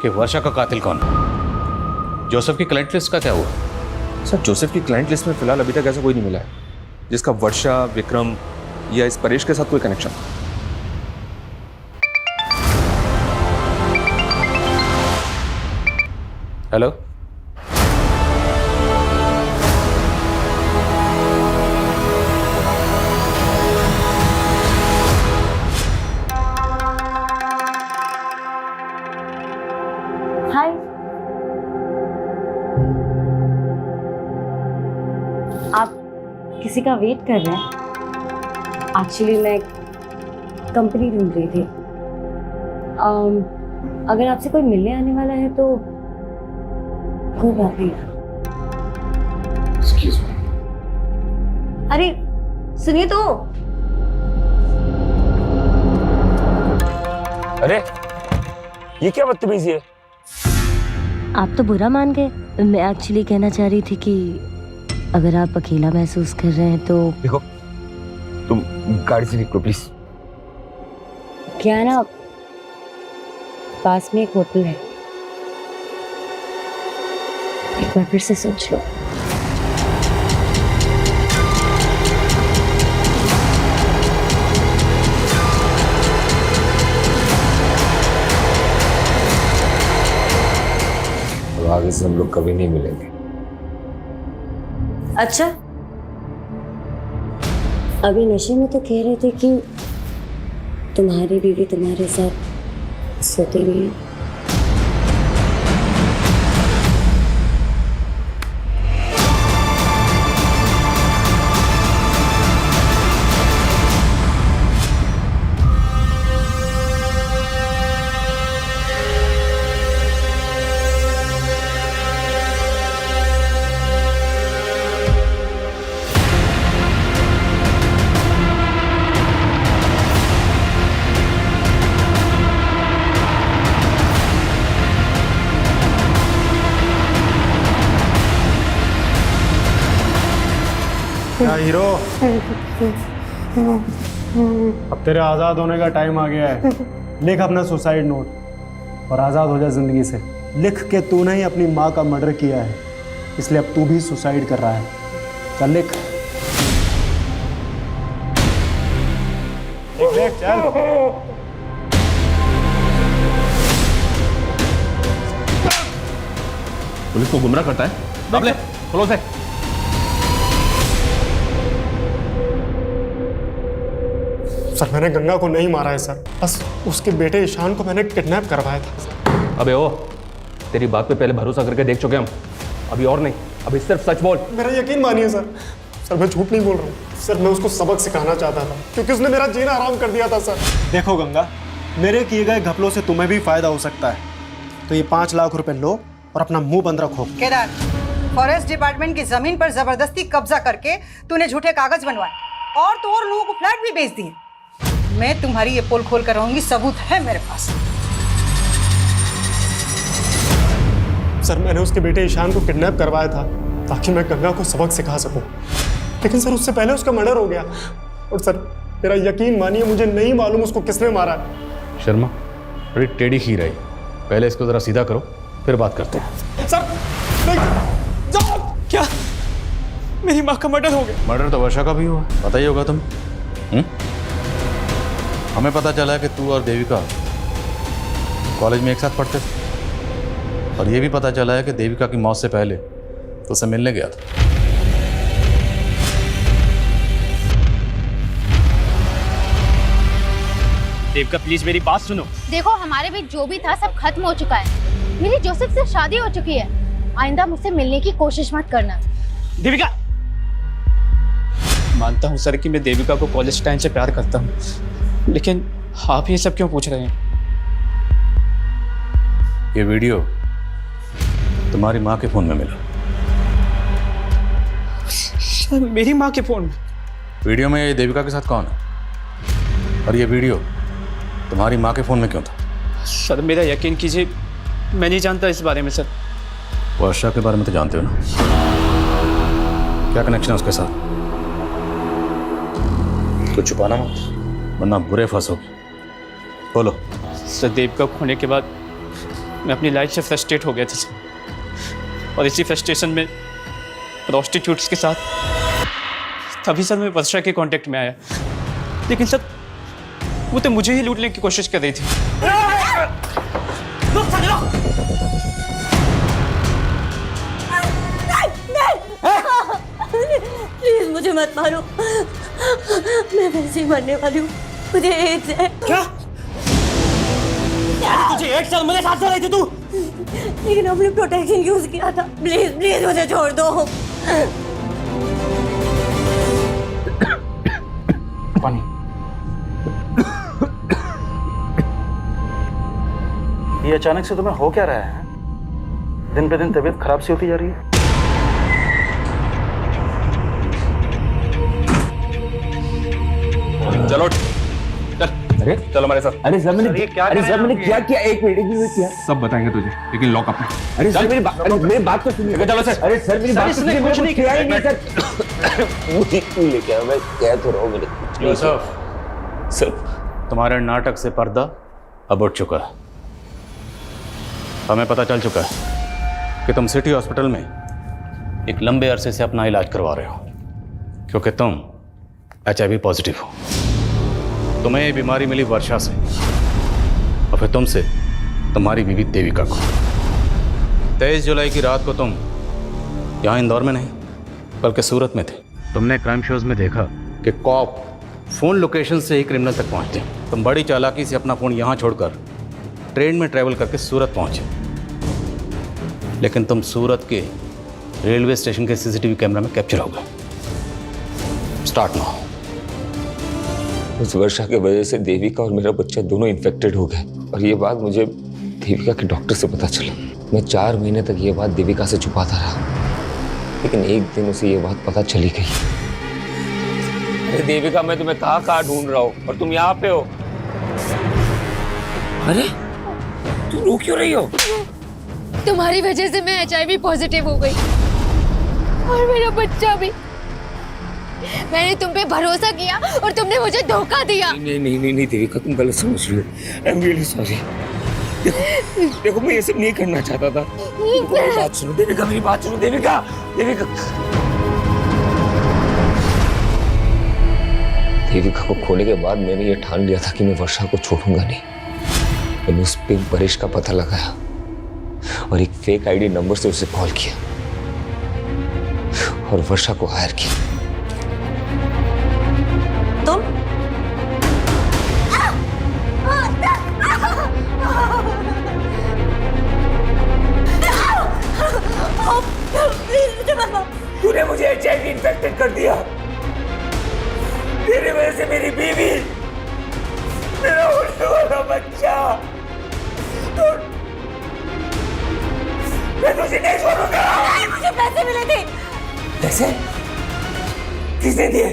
कि वर्षा का कातिल कौन है? जोसेफ की क्लाइंट लिस्ट का क्या हुआ? सर जोसेफ की क्लाइंट लिस्ट में फिलहाल अभी तक ऐसा कोई नहीं मिला है जिसका वर्षा, विक्रम या इस परेश के साथ कोई कनेक्शन। हेलो, हाय। आप किसी का वेट कर रहे हैं? एक्चुअली मैं कंपनी ढूंढ रही थी। अगर आपसे कोई मिलने आने वाला है तो कोई बात नहीं। Excuse me. अरे सुनिए तो। अरे ये क्या बदतमीजी है? आप तो बुरा मान गए। मैं एक्चुअली कहना चाह रही थी कि अगर आप अकेला महसूस कर रहे हैं तो देखो तुम गाड़ी से निकलो प्लीज। क्या है ना, पास में एक होटल है, एक बार फिर से सोच लो। तो आगे से हम लोग कभी नहीं मिलेंगे। अच्छा, अभी नशे में तो कह रहे थे कि तुम्हारी बीवी तुम्हारे साथ सोती नहीं है। क्या हीरो, अब तेरे आज़ाद होने का टाइम आ गया है। लिख अपना सुसाइड नोट और आज़ाद हो जा जिंदगी से। लिख के तूने ही अपनी माँ का मर्डर किया है, इसलिए अब तू भी सुसाइड कर रहा है। चल लिख, लिख चल। पुलिस को गुमराह करता है। दब ले, खोलो से। सर मैंने गंगा को नहीं मारा है सर, बस उसके बेटे ईशान को मैंने किडनैप करवाया था। अबे ओ, तेरी बात पे पहले भरोसा करके देख चुके हम, अभी और नहीं, अभी सिर्फ सच बोल। मेरा यकीन मानिए सर, सर मैं झूठ नहीं बोल रहा हूँ सर। मैं उसको सबक सिखाना चाहता था क्योंकि उसने मेरा जीना आराम कर दिया था सर। देखो गंगा, मेरे किए गए घपलों से तुम्हें भी फायदा हो सकता है, तो ये 5 लाख रुपए लो और अपना मुंह बंद रखो। केदार, फॉरेस्ट डिपार्टमेंट की जमीन पर जबरदस्ती कब्जा करके तूने झूठे कागज बनवाए और तो और लोगों को फ्लैट भी बेच दिए। मैं तुम्हारी ये पोल खोल कर रहूंगी, सबूत है मेरे पास। सर मैंने उसके बेटे ईशान को किडनैप करवाया था ताकि मैं गंगा को सबक सिखा सकूं, लेकिन सर उससे पहले उसका मर्डर हो गया। और सर मेरा यकीन मानिए, मुझे नहीं मालूम उसको किसने मारा है। शर्मा, बड़ी टेढ़ी खीर है, पहले इसको जरा सीधा करो फिर बात करते हैं। सर नहीं, जाओ। क्या मेरी माँ का मर्डर हो गया? मर्डर तो वर्षा का भी हुआ, पता ही होगा तुम्हें। हमें पता चला कि तू और देविका कॉलेज में एक साथ पढ़ते थे और ये भी पता चला है कि देविका की मौत से पहले तो उसे मिलने गया था। देविका प्लीज मेरी बात सुनो। देखो हमारे बीच जो भी था सब खत्म हो चुका है। मेरी जोसेफ से शादी हो चुकी है। आइंदा मुझसे मिलने की कोशिश मत करना। देविका, मानता हूँ सर कि मैं देविका को कॉलेज टाइम से प्यार करता हूँ, लेकिन आप ये सब क्यों पूछ रहे हैं? ये वीडियो तुम्हारी माँ के फोन में मिला। सर मेरी माँ के फोन में? वीडियो में ये देविका के साथ कौन है और ये वीडियो तुम्हारी माँ के फोन में क्यों था? सर मेरा यकीन कीजिए, मैं नहीं जानता इस बारे में सर। वर्षा के बारे में तो जानते हो ना? क्या कनेक्शन है उसके साथ? कुछ छुपाना मत, वरना बुरे फंसोगे। बोलो। सर देविका खोने के बाद मैं अपनी लाइफ से फ्रस्ट्रेट हो गया था सर, और इसी फ्रस्ट्रेशन में प्रोस्टिट्यूट्स के साथ तभी सर मैं वर्षा के कांटेक्ट में आया, लेकिन सर वो तो मुझे ही लूटने की कोशिश कर रही थी। प्लीज मुझे मत मारो, मैं वैसे ही मरने वाली हूँ, मुझे एड्स है। क्या? तुझे 1 साल मेरे साथ रही थी तू? लेकिन हमने प्रोटेक्शन यूज किया था। प्लीज प्लीज मुझे छोड़ दो। पानी। ये अचानक से तुम्हें हो क्या रहा है? दिन पे दिन तबीयत खराब सी होती जा रही है। चलो अरे चलो हमारे साथ। अरे सर मैंने क्या किया? एक मिनट किया। सब बताएंगे तुझे, लेकिन लॉक अप में। अरे सर मेरी बात तो सुनिए। चलो सर। अरे सर मेरी बात तो सुनिए। कुछ नहीं किया ही नहीं सर। मुझे क्यों लेके आया? मैं कह तो रहा हूँ मेरे। यूसुफ, सर तुम्हारे नाटक से पर्दा अब उठ चुका है। हमें पता चल चुका है कि तुम सिटी हॉस्पिटल में एक लंबे अरसे से अपना इलाज करवा रहे हो, क्योंकि तुम HIV पॉजिटिव हो। तुम्हें ये बीमारी मिली वर्षा से, और फिर तुमसे तुम्हारी बीवी देविका को। 23 जुलाई की रात को तुम यहाँ इंदौर में नहीं बल्कि सूरत में थे। तुमने क्राइम शोज में देखा कि कॉप फ़ोन लोकेशन से ही क्रिमिनल तक पहुँचते हैं। तुम बड़ी चालाकी से अपना फ़ोन यहाँ छोड़कर ट्रेन में ट्रैवल करके सूरत पहुँचे, लेकिन तुम सूरत के रेलवे स्टेशन के CCTV कैमरा में कैप्चर हो गए। Start now. उस वर्षा की वजह से देविका और मेरा बच्चा दोनों इन्फेक्टेड हो गए, और ये बात मुझे देविका के डॉक्टर से पता चला। मैं 4 महीने तक ये बात देविका से छुपाता रहा, लेकिन एक दिन उसे ये बात पता चली गई। अरे देविका, मैं तुम्हें कहाँ ढूंढ रहा हूँ और तुम यहाँ पे हो। अरे तुम रो क्यों रही हो? तुम्हारी वजह से मैं HIV पॉजिटिव हो गई, और मेरा बच्चा भी। मैंने तुम पे भरोसा किया और तुमने मुझे धोखा दिया। नहीं देविका, तुम गलत समझ रही हो। I am really sorry. देखो मैं ये सब नहीं करना चाहता था। मेरी बात सुनो देविका, मेरी बात सुनो देविका। देविका को खोने के बाद मैंने ये ठान लिया था कि मैं वर्षा को छोड़ूंगा नहीं। मैंने उस पे परेश का पता लगाया और एक फेक ID नंबर से उसे कॉल किया और वर्षा को हायर किया। तुम? तूने मुझे HIV इन्फेक्टेड कर दिया। तेरे वजह से मेरी बीवी, मेरा होने वाला बच्चा, मैं तुझे नहीं छोड़ूंगा। मुझे पैसे मिले थे। पैसे? किसने दिए?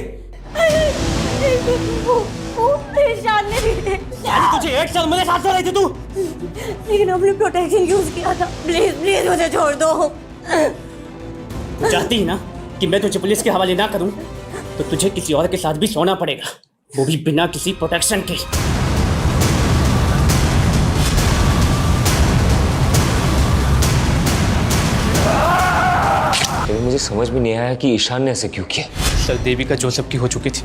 वो पेशान ने दिए थे। तुझे 1 साल मेरे साथ रही थी तू? लेकिन हमने प्रोटेक्शन यूज किया था। प्लीज प्लीज मुझे छोड़ दो। चाहती है ना कि मैं तुझे पुलिस के हवाले ना करूं, तो तुझे किसी और के साथ भी सोना पड़ेगा, वो भी बिना किसी प्रोटेक्शन के। मुझे समझ में नहीं आया कि ईशान ने ऐसे क्यों किया। सर देविका जोसेफ की हो चुकी थी,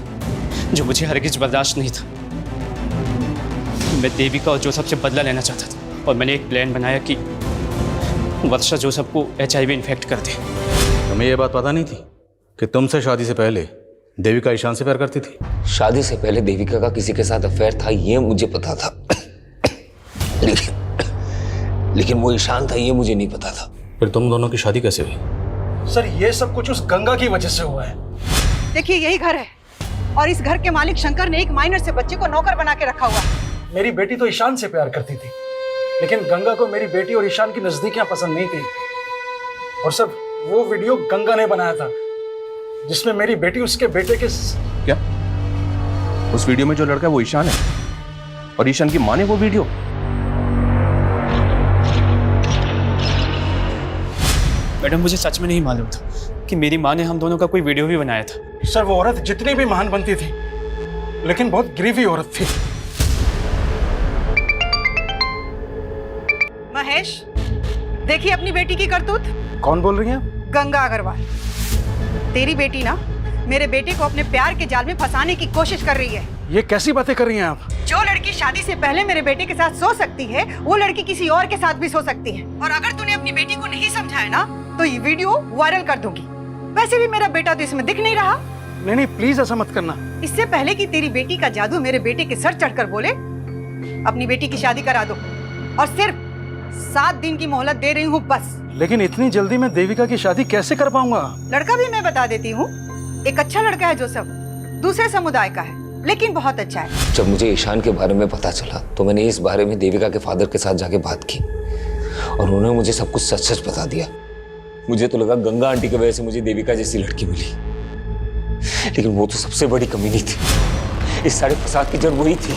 जो मुझे हरगिज बर्दाश्त नहीं था। मैं देविका और जोसेफ से बदला लेना चाहता था, और मैंने एक प्लान बनाया कि वर्षा जोसेफ को HIV इन्फेक्ट कर दे। तुम्हें ये बात पता नहीं थी कि तुमसे शादी से पहले देविका ईशान से प्यार करती थी? शादी से पहले देविका का किसी के साथ अफेयर था, ये मुझे पता था। लेकिन वो ईशान था, ये मुझे नहीं पता था। फिर तुम दोनों की शादी कैसे हुई? सर ये सब कुछ उस गंगा की वजह से हुआ है। देखिए यही घर है और इस घर के मालिक शंकर ने एक माइनर से बच्चे को नौकर बना के रखा हुआ है। मेरी बेटी तो ईशान से प्यार करती थी, लेकिन गंगा को मेरी बेटी और ईशान की नजदीकियां पसंद नहीं थी। और सब वो वीडियो गंगा ने बनाया था जिसमें मेरी बेटी उसके बेटे के क्या? उस वीडियो में जो लड़का है वो ईशान है और ईशान की माँ ने वो वीडियो? मैडम मुझे सच में नहीं मालूम था कि मेरी माँ ने हम दोनों का कोई वीडियो भी बनाया था। सर वो औरत जितनी भी महान बनती थी लेकिन बहुत गिरी औरत थी। महेश, देखिए अपनी बेटी की करतूत। कौन बोल रही हैं? गंगा अग्रवाल। तेरी बेटी ना मेरे बेटे को अपने प्यार के जाल में फंसाने की कोशिश कर रही है। ये कैसी बातें कर रही हैं आप? जो लड़की शादी से पहले मेरे बेटे के साथ सो सकती है वो लड़की किसी और के साथ भी सो सकती है। और अगर तूने अपनी बेटी को नहीं समझाया ना तो ये वीडियो वायरल कर दूंगी। वैसे भी मेरा बेटा तो इसमें दिख नहीं रहा। नहीं प्लीज ऐसा मत करना। इससे पहले कि तेरी बेटी का जादू मेरे बेटे के सर चढ़कर बोले, अपनी बेटी की शादी करा दो और सिर्फ 7 दिन की मोहलत दे रही हूँ बस। लेकिन इतनी जल्दी मैं देविका की शादी कैसे कर पाऊंगा? लड़का भी मैं बता देती हूँ, एक अच्छा लड़का है जो सब दूसरे समुदाय का है लेकिन बहुत अच्छा है। जब मुझे ईशान के बारे में पता चला तो मैंने इस बारे में देविका के फादर के साथ जाके बात की और उन्होंने मुझे सब कुछ सच सच बता दिया। मुझे तो लगा गंगा आंटी की वजह से मुझे देविका जैसी लड़की मिली, लेकिन वो तो सबसे बड़ी कमी नहीं थी। इस सारे फसाद की जड़ वही थी।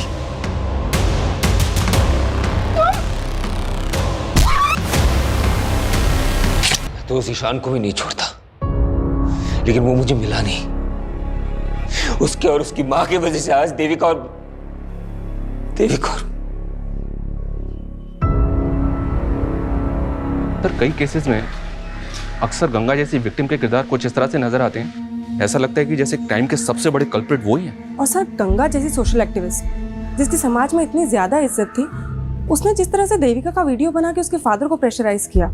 तो उस ईशान को भी नहीं छोड़ता, लेकिन वो मुझे मिला नहीं। उसके और उसकी मां की वजह से आज देविका और पर कई केसेस में अक्सर गंगा जैसी विक्टिम के किरदार कुछ इस तरह से नजर आते हैं, ऐसा लगता है कि जैसे क्राइम के सबसे बड़े कल्प्रिट वो ही है। और सर गंगा जैसी सोशल एक्टिविस्ट जिसकी समाज में इतनी ज्यादा इज्जत थी, उसने जिस तरह से देविका का वीडियो बना के उसके फादर को प्रेशराइज किया,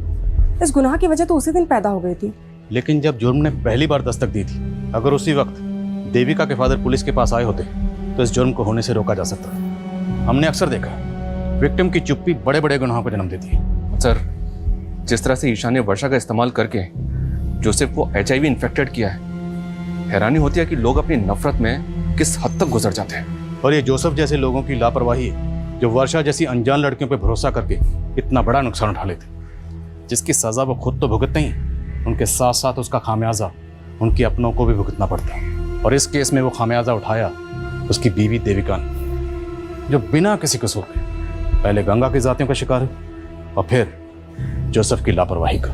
इस गुनाह की वजह तो उसी दिन पैदा हो गई थी। लेकिन जब जुर्म ने पहली बार दस्तक दी थी, अगर उसी वक्त देविका के फादर पुलिस के पास आए होते तो इस जुर्म को होने से रोका जा सकता। हमने अक्सर देखा विक्टिम की चुप्पी बड़े बड़े गुनाहों को जन्म देती है। सर, जिस तरह से ईशान ने वर्षा का इस्तेमाल करके जोसेफ को HIV इन्फेक्टेड किया है, हैरानी होती है कि लोग अपनी नफरत में किस हद तक गुजर जाते हैं। और ये जोसेफ जैसे लोगों की लापरवाही है जो वर्षा जैसी अनजान लड़कियों पर भरोसा करके इतना बड़ा नुकसान उठा लेते, जिसकी सजा वो खुद तो भुगतते ही, उनके साथ साथ उसका खामियाजा उनके अपनों को भी भुगतना पड़ता है। और इस केस में वो खामियाजा उठाया उसकी बीवी देविका ने, जो बिना किसी कसूर के पहले गंगा की जातियों का शिकार हुई और फिर जोसेफ की लापरवाही का।